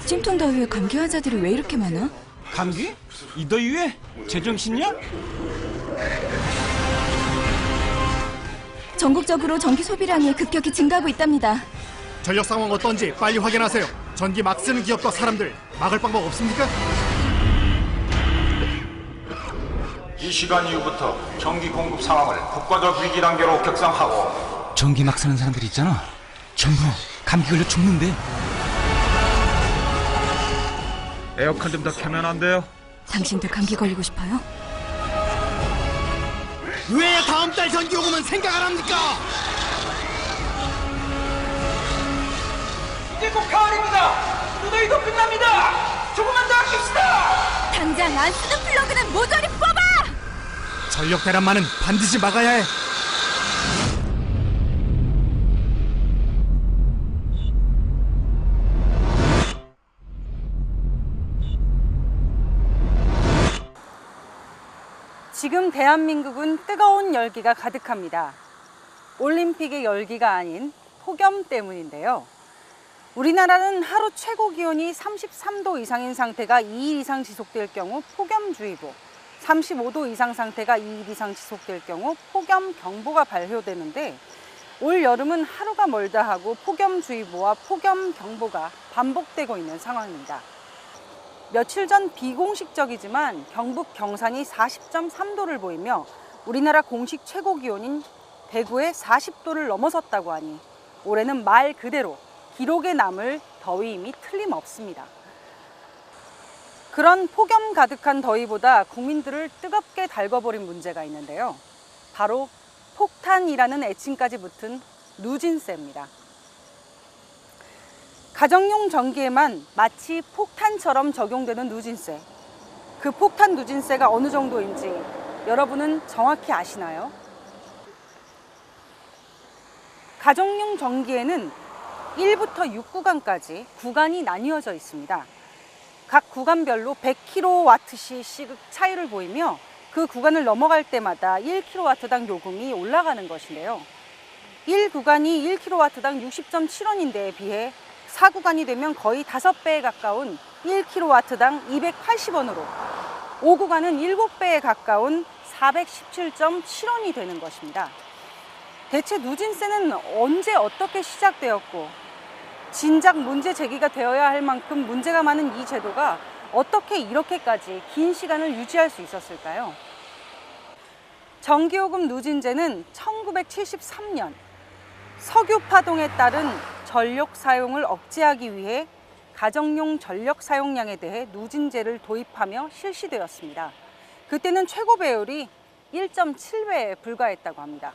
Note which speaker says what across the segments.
Speaker 1: 찜통 더위에 감기 환자들이 왜 이렇게 많아?
Speaker 2: 감기? 이 더위에? 제정신이야?
Speaker 1: 전국적으로 전기 소비량이 급격히 증가하고 있답니다.
Speaker 3: 전력 상황 어떤지 빨리 확인하세요. 전기 막 쓰는 기업과 사람들 막을 방법 없습니까?
Speaker 4: 이 시간 이후부터 전기 공급 상황을 국가적 위기 단계로 격상하고
Speaker 2: 전기 막 쓰는 사람들 있잖아. 전부 감기 걸려 죽는데.
Speaker 4: 에어컨 좀 더 켜면 안 돼요?
Speaker 1: 당신도 감기 걸리고 싶어요?
Speaker 3: 왜 다음 달 전기 요금은 생각 안 합니까?
Speaker 5: 이제 곧 가을입니다. 무더위도 끝납니다. 조금만 더 아낍시다.
Speaker 1: 당장 안 쓰는 플러그는 모조리 뽑아!
Speaker 3: 전력 대란만은 반드시 막아야 해.
Speaker 6: 지금 대한민국은 뜨거운 열기가 가득합니다. 올림픽의 열기가 아닌 폭염 때문인데요. 우리나라는 하루 최고 기온이 33도 이상인 상태가 2일 이상 지속될 경우 폭염주의보, 35도 이상 상태가 2일 이상 지속될 경우 폭염경보가 발효되는데, 올 여름은 하루가 멀다 하고 폭염주의보와 폭염경보가 반복되고 있는 상황입니다. 며칠 전 비공식적이지만 경북 경산이 40.3도를 보이며 우리나라 공식 최고 기온인 대구의 40도를 넘어섰다고 하니 올해는 말 그대로 기록에 남을 더위임이 틀림없습니다. 그런 폭염 가득한 더위보다 국민들을 뜨겁게 달궈버린 문제가 있는데요. 바로 폭탄이라는 애칭까지 붙은 누진세입니다. 가정용 전기에만 마치 폭탄처럼 적용되는 누진세. 그 폭탄 누진세가 어느 정도인지 여러분은 정확히 아시나요? 가정용 전기에는 1부터 6구간까지 구간이 나뉘어져 있습니다. 각 구간별로 100kWh씩 차이를 보이며 그 구간을 넘어갈 때마다 1kW당 요금이 올라가는 것인데요. 1구간이 1kW당 60.7원인데에 비해 4구간이 되면 거의 5배에 가까운 1kW당 280원으로 5구간은 7배에 가까운 417.7원이 되는 것입니다. 대체 누진세는 언제 어떻게 시작되었고 진작 문제 제기가 되어야 할 만큼 문제가 많은 이 제도가 어떻게 이렇게까지 긴 시간을 유지할 수 있었을까요? 전기요금 누진제는 1973년 석유 파동에 따른 전력 사용을 억제하기 위해 가정용 전력 사용량에 대해 누진제를 도입하며 실시되었습니다. 그때는 최고 배율이 1.7배에 불과했다고 합니다.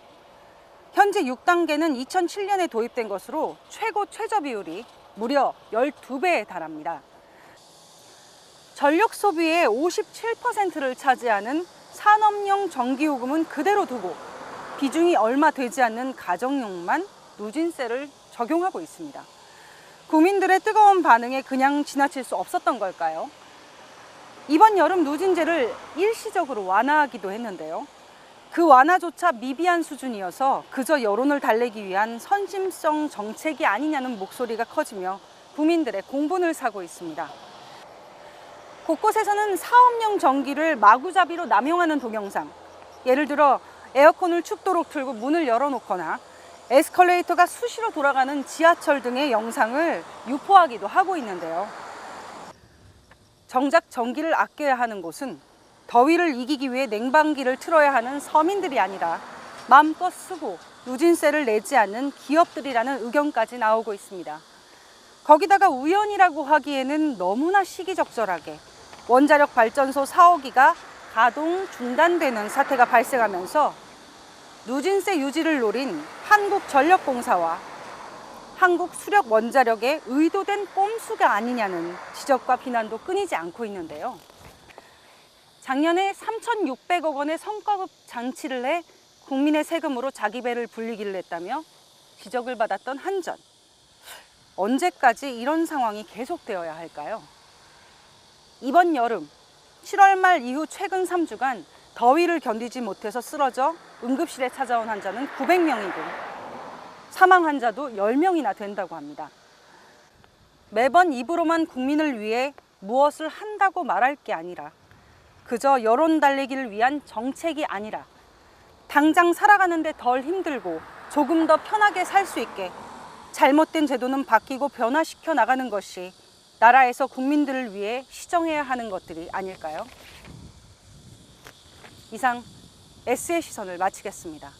Speaker 6: 현재 6단계는 2007년에 도입된 것으로 최고 최저 비율이 무려 12배에 달합니다. 전력 소비의 57%를 차지하는 산업용 전기요금은 그대로 두고 비중이 얼마 되지 않는 가정용만 누진세를 적용하고 있습니다. 국민들의 뜨거운 반응에 그냥 지나칠 수 없었던 걸까요? 이번 여름 누진제를 일시적으로 완화하기도 했는데요. 그 완화조차 미비한 수준이어서 그저 여론을 달래기 위한 선심성 정책이 아니냐는 목소리가 커지며 국민들의 공분을 사고 있습니다. 곳곳에서는 사업용 전기를 마구잡이로 남용하는 동영상, 예를 들어 에어컨을 춥도록 틀고 문을 열어놓거나 에스컬레이터가 수시로 돌아가는 지하철 등의 영상을 유포하기도 하고 있는데요. 정작 전기를 아껴야 하는 곳은 더위를 이기기 위해 냉방기를 틀어야 하는 서민들이 아니라 마음껏 쓰고 누진세를 내지 않는 기업들이라는 의견까지 나오고 있습니다. 거기다가 우연이라고 하기에는 너무나 시기적절하게 원자력 발전소 4호기가 가동 중단되는 사태가 발생하면서 누진세 유지를 노린 한국전력공사와 한국수력원자력의 의도된 꼼수가 아니냐는 지적과 비난도 끊이지 않고 있는데요. 작년에 3,600억 원의 성과급 장치를 내 국민의 세금으로 자기 배를 불리기를 했다며 지적을 받았던 한전. 언제까지 이런 상황이 계속되어야 할까요? 이번 여름 7월 말 이후 최근 3주간 더위를 견디지 못해서 쓰러져 응급실에 찾아온 환자는 900명이고 사망 환자도 10명이나 된다고 합니다. 매번 입으로만 국민을 위해 무엇을 한다고 말할 게 아니라 그저 여론 달래기를 위한 정책이 아니라 당장 살아가는데 덜 힘들고 조금 더 편하게 살 수 있게 잘못된 제도는 바뀌고 변화시켜 나가는 것이 나라에서 국민들을 위해 시정해야 하는 것들이 아닐까요? 이상 S의 시선을 마치겠습니다.